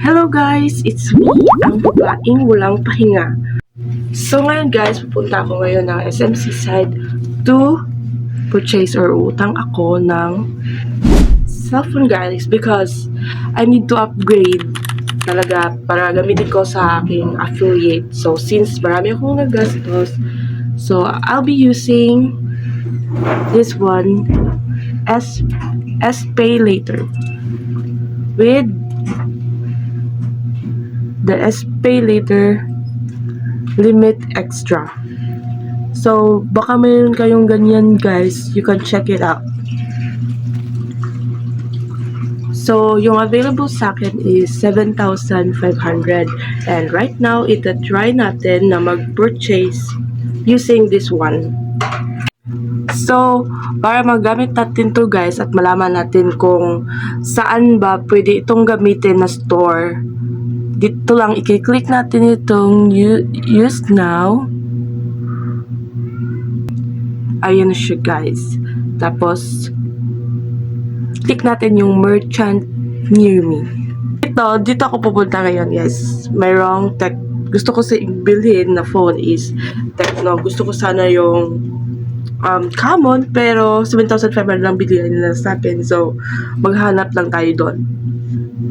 Hello guys, it's me, ang babaeng walang pahinga. So ngayon guys, pupunta ako ngayon ng SMC side to purchase or utang ako ng cellphone guys because I need to upgrade talaga para gamitin ko sa aking affiliate. So since marami akong nagastos, so I'll be using this one as pay later with the pay later limit extra. So baka mayroon kayong ganyan guys, you can check it out. So yung available sa akin is 7,500 and right now ita-try natin na mag-purchase using this one. So para magamit natin to guys at malaman natin kung saan ba pwede itong gamitin na store, dito lang i-click natin itong use now. Ayan na siya guys. Tapos click natin yung merchant near me. Dito ako pupunta ngayon guys. Mayroong gusto ko sa bilhin na phone is Tecno. Gusto ko sana yung common pero 7,500 lang bilhin nila sa akin. So maghanap lang tayo doon.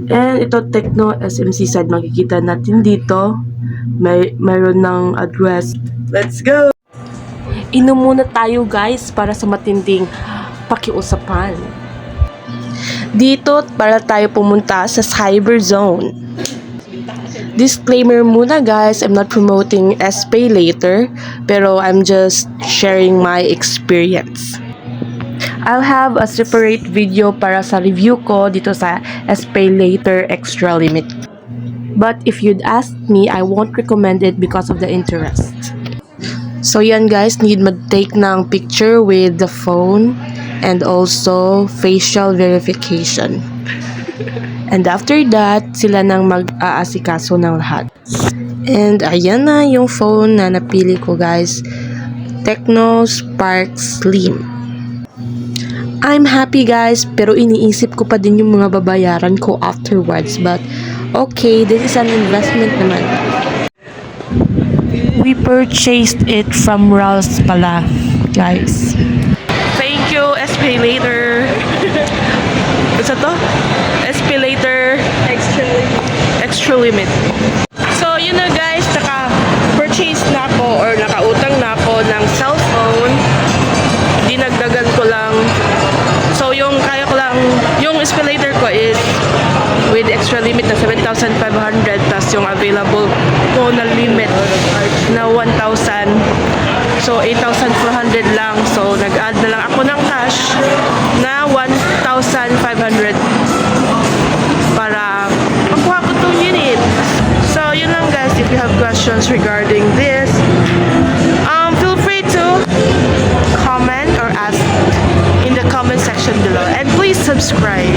And ito Tecno SMC side, makikita natin dito. Mayroon ng address. Let's go! Inom muna tayo guys para sa matinding pakiusapan. Dito para tayo pumunta sa Cyber Zone. Disclaimer muna guys, I'm not promoting SPay later, pero I'm just sharing my experience. I'll have a separate video para sa review ko dito sa SPay later extra limit. But if you'd ask me, I won't recommend it because of the interest. So yan guys, need mag-take ng picture with the phone and also facial verification. And after that, sila nang mag-aasikaso ng lahat. And ayan na yung phone na napili ko guys. Tecno Spark Slim. I'm happy guys, pero iniisip ko pa din yung mga babayaran ko afterwards. But okay, this is an investment naman. We purchased it from Ralph's pala, guys. Thank you, SPay later. Isa to? SPay later extra limit. So, yun na guys, naka-purchase na ako or nakautang na ako ng cellphone. Dinagdagan ko lang. So, yung kaya ko lang, yung SPay later ko is with extra limit na 7,500 plus yung available ko na limit na 1,000. So, 8,400 lang. So, nag-add na lang ako ng cash na 1,500 para makuha ko itong unit. So, yun lang guys. If you have questions regarding this, feel free to comment or ask in the comment section below. And please subscribe.